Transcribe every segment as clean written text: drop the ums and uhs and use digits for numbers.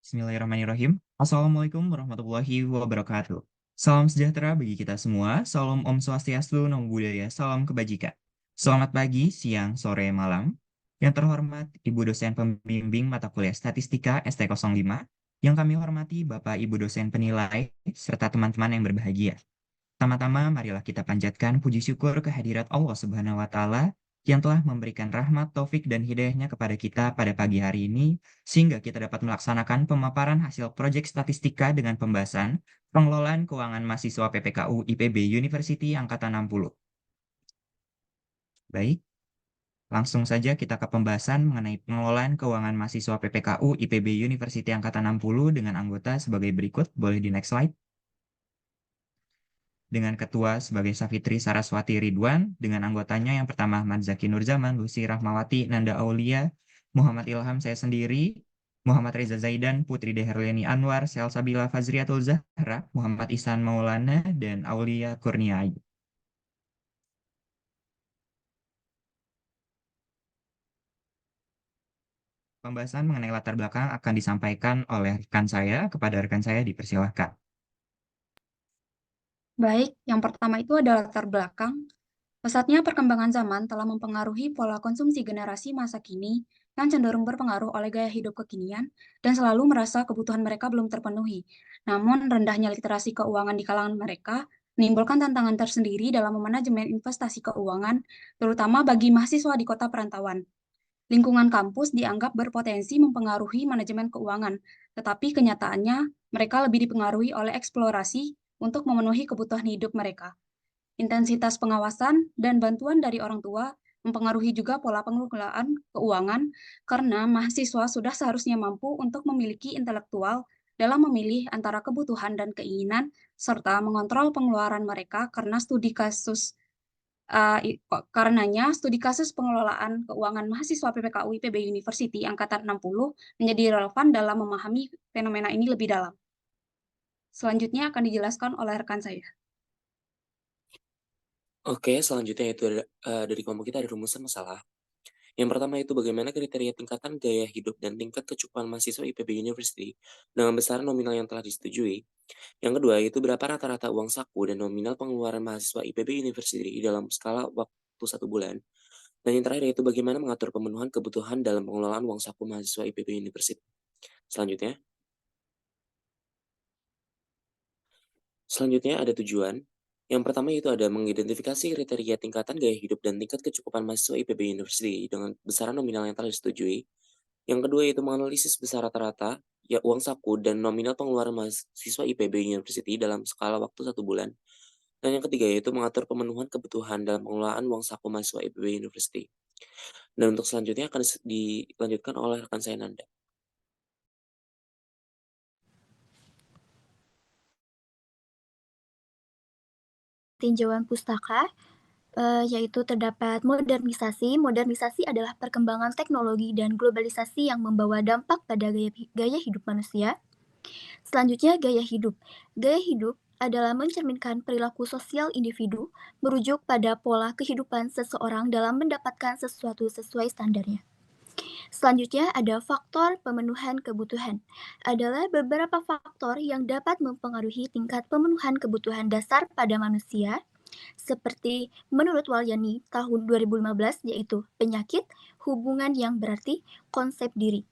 Bismillahirrahmanirrahim. Assalamualaikum warahmatullahi wabarakatuh. Salam sejahtera bagi kita semua. Salam Om Swastiastu, Namo Buddhaya, salam kebajikan. Selamat pagi, siang, sore, malam. Yang terhormat Ibu dosen pembimbing mata kuliah Statistika ST05, yang kami hormati Bapak Ibu dosen penilai, serta teman-teman yang berbahagia. Pertama-tama, marilah kita panjatkan puji syukur kehadirat Allah Subhanahu wa Ta'ala yang telah memberikan rahmat, taufik, dan hidayahnya kepada kita pada pagi hari ini, sehingga kita dapat melaksanakan pemaparan hasil proyek statistika dengan pembahasan pengelolaan keuangan mahasiswa PPKU IPB University Angkatan 60. Baik, langsung saja kita ke pembahasan mengenai pengelolaan keuangan mahasiswa PPKU IPB University Angkatan 60 dengan anggota sebagai berikut. Boleh di next slide. Dengan ketua sebagai Safitri Saraswati Ridwan, dengan anggotanya yang pertama Ahmad Zaki Nurzaman, Lucy Rahmawati, Nanda Aulia, Muhammad Ilham saya sendiri, Muhammad Reza Zaidan, Putri Deherliani Anwar, Selsabila Fazriatul Zahra, Muhammad Ihsan Maulana, dan Aulia Kurniai. Pembahasan mengenai latar belakang akan disampaikan oleh rekan saya. Kepada rekan saya dipersilahkan. Baik, yang pertama itu adalah latar belakang. Pesatnya perkembangan zaman telah mempengaruhi pola konsumsi generasi masa kini yang cenderung berpengaruh oleh gaya hidup kekinian dan selalu merasa kebutuhan mereka belum terpenuhi. Namun, rendahnya literasi keuangan di kalangan mereka menimbulkan tantangan tersendiri dalam memanajemen investasi keuangan, terutama bagi mahasiswa di kota perantauan. Lingkungan kampus dianggap berpotensi mempengaruhi manajemen keuangan, tetapi kenyataannya mereka lebih dipengaruhi oleh eksplorasi untuk memenuhi kebutuhan hidup mereka. Intensitas pengawasan dan bantuan dari orang tua mempengaruhi juga pola pengelolaan keuangan karena mahasiswa sudah seharusnya mampu untuk memiliki intelektual dalam memilih antara kebutuhan dan keinginan serta mengontrol pengeluaran mereka karena karenanya, studi kasus pengelolaan keuangan mahasiswa PPKU IPB University Angkatan 60 menjadi relevan dalam memahami fenomena ini lebih dalam. Selanjutnya akan dijelaskan oleh rekan saya. Oke, selanjutnya itu dari kelompok kita ada rumusan masalah. Yang pertama itu bagaimana kriteria tingkatan gaya hidup dan tingkat kecukupan mahasiswa IPB University dengan besaran nominal yang telah disetujui. Yang kedua itu berapa rata-rata uang saku dan nominal pengeluaran mahasiswa IPB University dalam skala waktu 1 bulan. Dan yang terakhir itu bagaimana mengatur pemenuhan kebutuhan dalam pengelolaan uang saku mahasiswa IPB University. Selanjutnya ada tujuan. Yang pertama itu ada mengidentifikasi kriteria tingkatan gaya hidup dan tingkat kecukupan mahasiswa IPB University dengan besaran nominal yang telah disetujui. Yang kedua itu menganalisis besar rata-rata ya uang saku dan nominal pengeluaran mahasiswa IPB University dalam skala waktu 1 bulan. Dan yang ketiga yaitu mengatur pemenuhan kebutuhan dalam pengelolaan uang saku mahasiswa IPB University. Dan untuk selanjutnya akan dilanjutkan oleh rekan saya Nanda. Tinjauan pustaka, yaitu terdapat modernisasi. Modernisasi adalah perkembangan teknologi dan globalisasi yang membawa dampak pada gaya hidup manusia. Selanjutnya, gaya hidup. Gaya hidup adalah mencerminkan perilaku sosial individu, merujuk pada pola kehidupan seseorang dalam mendapatkan sesuatu sesuai standarnya. Selanjutnya ada faktor pemenuhan kebutuhan. Adalah beberapa faktor yang dapat mempengaruhi tingkat pemenuhan kebutuhan dasar pada manusia, seperti menurut Walyani tahun 2015 yaitu penyakit, hubungan yang berarti, konsep diri.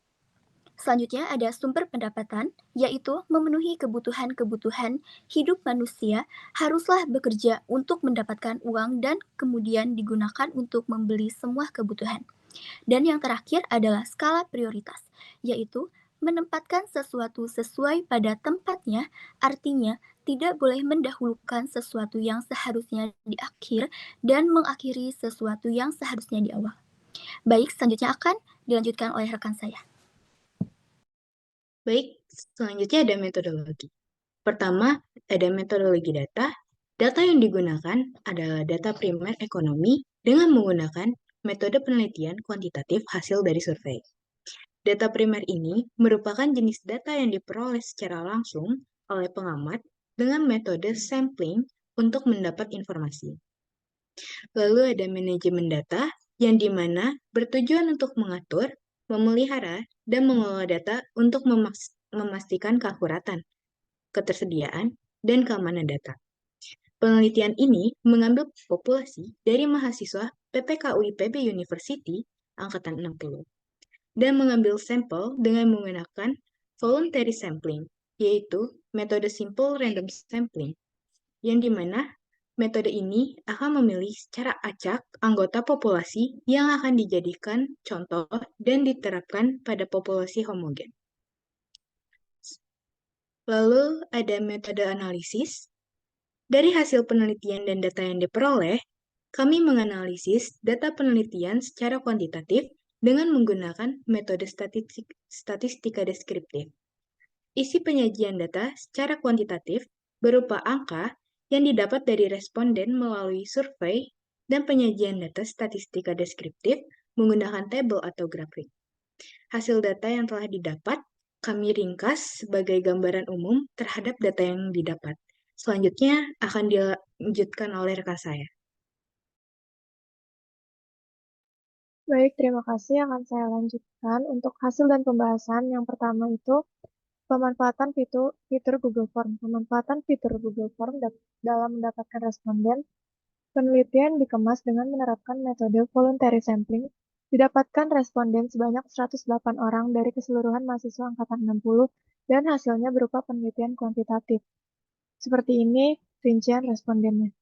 Selanjutnya ada sumber pendapatan, yaitu memenuhi kebutuhan-kebutuhan hidup manusia haruslah bekerja untuk mendapatkan uang dan kemudian digunakan untuk membeli semua kebutuhan. Dan yang terakhir adalah skala prioritas, yaitu menempatkan sesuatu sesuai pada tempatnya, artinya tidak boleh mendahulukan sesuatu yang seharusnya di akhir dan mengakhiri sesuatu yang seharusnya di awal. Baik, selanjutnya akan dilanjutkan oleh rekan saya. Baik, selanjutnya ada metodologi. Pertama, ada metodologi data. Data yang digunakan adalah data primer ekonomi dengan menggunakan metode penelitian kuantitatif hasil dari survei. Data primer ini merupakan jenis data yang diperoleh secara langsung oleh pengamat dengan metode sampling untuk mendapat informasi. Lalu ada manajemen data yang dimana bertujuan untuk mengatur, memelihara, dan mengelola data untuk memastikan keakuratan, ketersediaan, dan keamanan data. Penelitian ini mengambil populasi dari mahasiswa PPKU IPB University angkatan 60 dan mengambil sampel dengan menggunakan voluntary sampling, yaitu metode simple random sampling, yang dimana metode ini akan memilih secara acak anggota populasi yang akan dijadikan contoh dan diterapkan pada populasi homogen. Lalu ada metode analisis. Dari hasil penelitian dan data yang diperoleh, kami menganalisis data penelitian secara kuantitatif dengan menggunakan metode statistika deskriptif. Isi penyajian data secara kuantitatif berupa angka yang didapat dari responden melalui survei dan penyajian data statistika deskriptif menggunakan tabel atau grafik. Hasil data yang telah didapat kami ringkas sebagai gambaran umum terhadap data yang didapat. Selanjutnya akan dilanjutkan oleh rekan saya. Baik, terima kasih. Akan saya lanjutkan untuk hasil dan pembahasan. Yang pertama itu pemanfaatan fitur Google Form. Pemanfaatan fitur Google Form dalam mendapatkan responden. Penelitian dikemas dengan menerapkan metode voluntary sampling. Didapatkan responden sebanyak 108 orang dari keseluruhan mahasiswa angkatan 60 dan hasilnya berupa penelitian kuantitatif. Seperti ini rincian respondennya.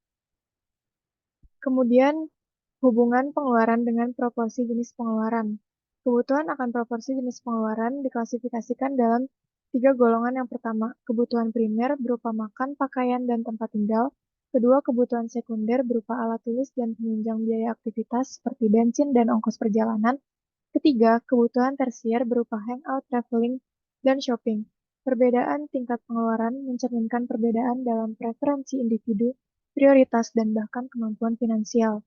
Kemudian hubungan pengeluaran dengan proporsi jenis pengeluaran. Kebutuhan akan proporsi jenis pengeluaran diklasifikasikan dalam 3 golongan. Yang pertama, kebutuhan primer berupa makan, pakaian, dan tempat tinggal. Kedua, kebutuhan sekunder berupa alat tulis dan penunjang biaya aktivitas seperti bensin dan ongkos perjalanan. Ketiga, kebutuhan tersier berupa hangout, traveling, dan shopping. Perbedaan tingkat pengeluaran mencerminkan perbedaan dalam preferensi individu, prioritas, dan bahkan kemampuan finansial.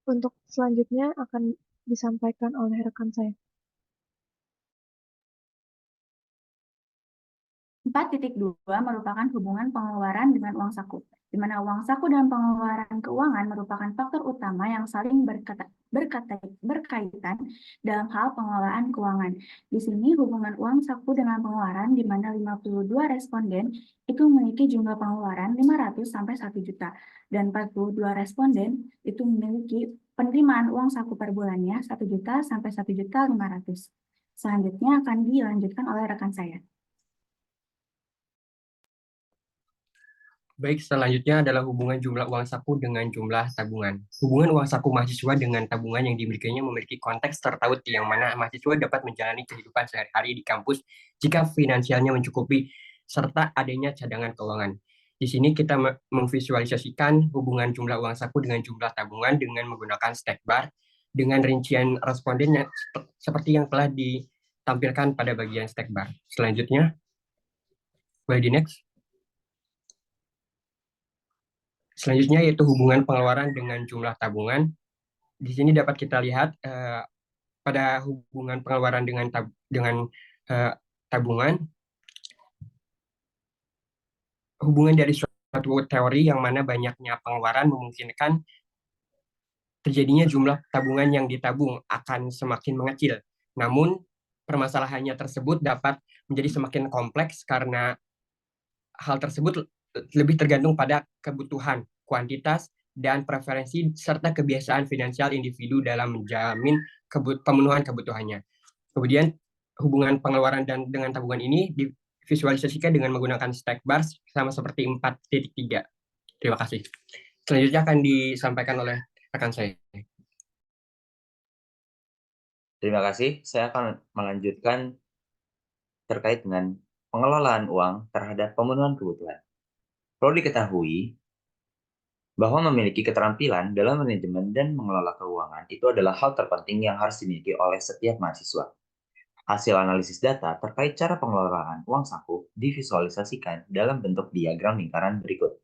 Untuk selanjutnya akan disampaikan oleh rekan saya. 4.2 merupakan hubungan pengeluaran dengan uang saku, di mana uang saku dan pengeluaran keuangan merupakan faktor utama yang saling berkaitan dalam hal pengelolaan keuangan. Di sini hubungan uang saku dengan pengeluaran, di mana 52 responden itu memiliki jumlah pengeluaran 500 sampai 1 juta, dan 42 responden itu memiliki penerimaan uang saku per bulannya 1 juta sampai 1.500.000. Selanjutnya akan dilanjutkan oleh rekan saya. Baik, selanjutnya adalah hubungan jumlah uang saku dengan jumlah tabungan. Hubungan uang saku mahasiswa dengan tabungan yang dimilikinya memiliki konteks tertaut yang mana mahasiswa dapat menjalani kehidupan sehari-hari di kampus jika finansialnya mencukupi, serta adanya cadangan keuangan. Di sini kita memvisualisasikan hubungan jumlah uang saku dengan jumlah tabungan dengan menggunakan stack bar dengan rincian responden seperti yang telah ditampilkan pada bagian stack bar. Selanjutnya, boleh di next. Selanjutnya yaitu hubungan pengeluaran dengan jumlah tabungan. Di sini dapat kita lihat pada hubungan pengeluaran dengan tabungan, hubungan dari suatu teori yang mana banyaknya pengeluaran memungkinkan terjadinya jumlah tabungan yang ditabung akan semakin mengecil. Namun permasalahannya tersebut dapat menjadi semakin kompleks karena hal tersebut lebih tergantung pada kebutuhan, kuantitas, dan preferensi serta kebiasaan finansial individu dalam menjamin pemenuhan kebutuhannya. Kemudian hubungan pengeluaran dengan tabungan ini divisualisasikan dengan menggunakan stack bars sama seperti 4.3. Terima kasih. Selanjutnya akan disampaikan oleh rekan saya. Terima kasih. Saya akan melanjutkan terkait dengan pengelolaan uang terhadap pemenuhan kebutuhan. Perlu diketahui bahwa memiliki keterampilan dalam manajemen dan mengelola keuangan itu adalah hal terpenting yang harus dimiliki oleh setiap mahasiswa. Hasil analisis data terkait cara pengelolaan uang saku divisualisasikan dalam bentuk diagram lingkaran berikut.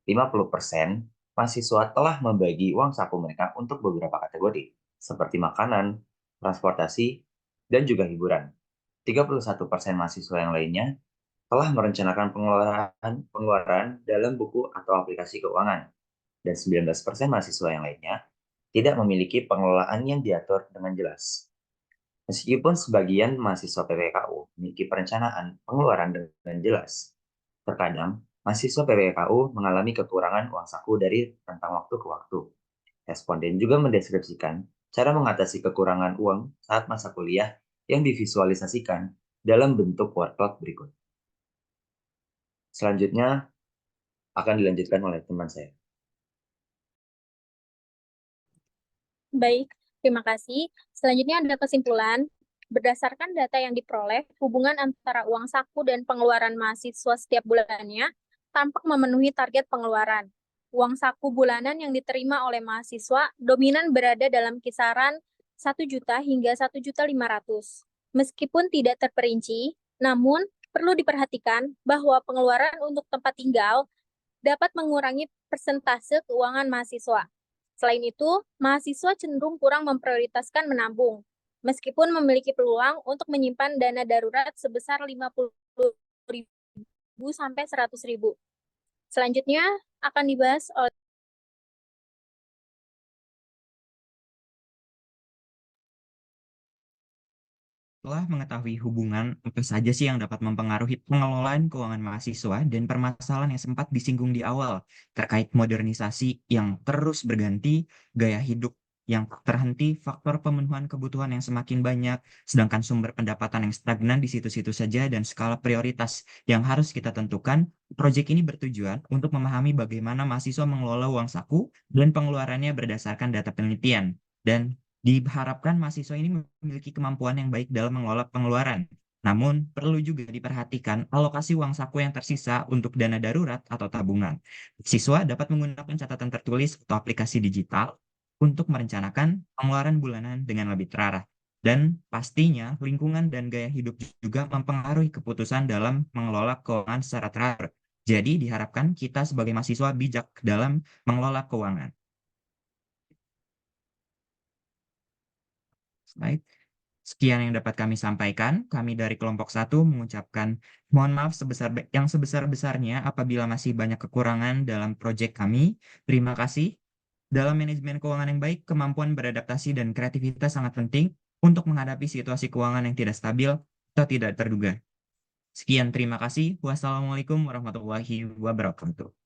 50% mahasiswa telah membagi uang saku mereka untuk beberapa kategori, seperti makanan, transportasi, dan juga hiburan. 31% mahasiswa yang lainnya telah merencanakan pengeluaran dalam buku atau aplikasi keuangan, dan 19% mahasiswa yang lainnya tidak memiliki pengelolaan yang diatur dengan jelas. Meskipun sebagian mahasiswa PPKU memiliki perencanaan pengeluaran dengan jelas, terkadang mahasiswa PPKU mengalami kekurangan uang saku dari rentang waktu ke waktu. Responden juga mendeskripsikan cara mengatasi kekurangan uang saat masa kuliah yang divisualisasikan dalam bentuk workload berikut. Selanjutnya akan dilanjutkan oleh teman saya. Baik, terima kasih. Selanjutnya ada kesimpulan. Berdasarkan data yang diperoleh, hubungan antara uang saku dan pengeluaran mahasiswa setiap bulannya tampak memenuhi target pengeluaran. Uang saku bulanan yang diterima oleh mahasiswa dominan berada dalam kisaran 1 juta hingga 1.500.000. Meskipun tidak terperinci, namun perlu diperhatikan bahwa pengeluaran untuk tempat tinggal dapat mengurangi persentase keuangan mahasiswa. Selain itu, mahasiswa cenderung kurang memprioritaskan menabung, meskipun memiliki peluang untuk menyimpan dana darurat sebesar 50.000 sampai 100.000. Selanjutnya akan dibahas oleh Setelah mengetahui hubungan apa saja sih yang dapat mempengaruhi pengelolaan keuangan mahasiswa dan permasalahan yang sempat disinggung di awal terkait modernisasi yang terus berganti, gaya hidup yang tak terhenti, faktor pemenuhan kebutuhan yang semakin banyak, sedangkan sumber pendapatan yang stagnan di situ-situ saja dan skala prioritas yang harus kita tentukan, proyek ini bertujuan untuk memahami bagaimana mahasiswa mengelola uang saku dan pengeluarannya berdasarkan data penelitian. Dan diharapkan mahasiswa ini memiliki kemampuan yang baik dalam mengelola pengeluaran. Namun, perlu juga diperhatikan alokasi uang saku yang tersisa untuk dana darurat atau tabungan. Siswa dapat menggunakan catatan tertulis atau aplikasi digital untuk merencanakan pengeluaran bulanan dengan lebih terarah. Dan pastinya, lingkungan dan gaya hidup juga mempengaruhi keputusan dalam mengelola keuangan secara teratur. Jadi, diharapkan kita sebagai mahasiswa bijak dalam mengelola keuangan. Baik, sekian yang dapat kami sampaikan. Kami dari kelompok 1 mengucapkan mohon maaf yang sebesar-besarnya apabila masih banyak kekurangan dalam proyek kami. Terima kasih. Dalam manajemen keuangan yang baik, kemampuan beradaptasi dan kreativitas sangat penting untuk menghadapi situasi keuangan yang tidak stabil atau tidak terduga. Sekian, terima kasih. Wassalamualaikum warahmatullahi wabarakatuh.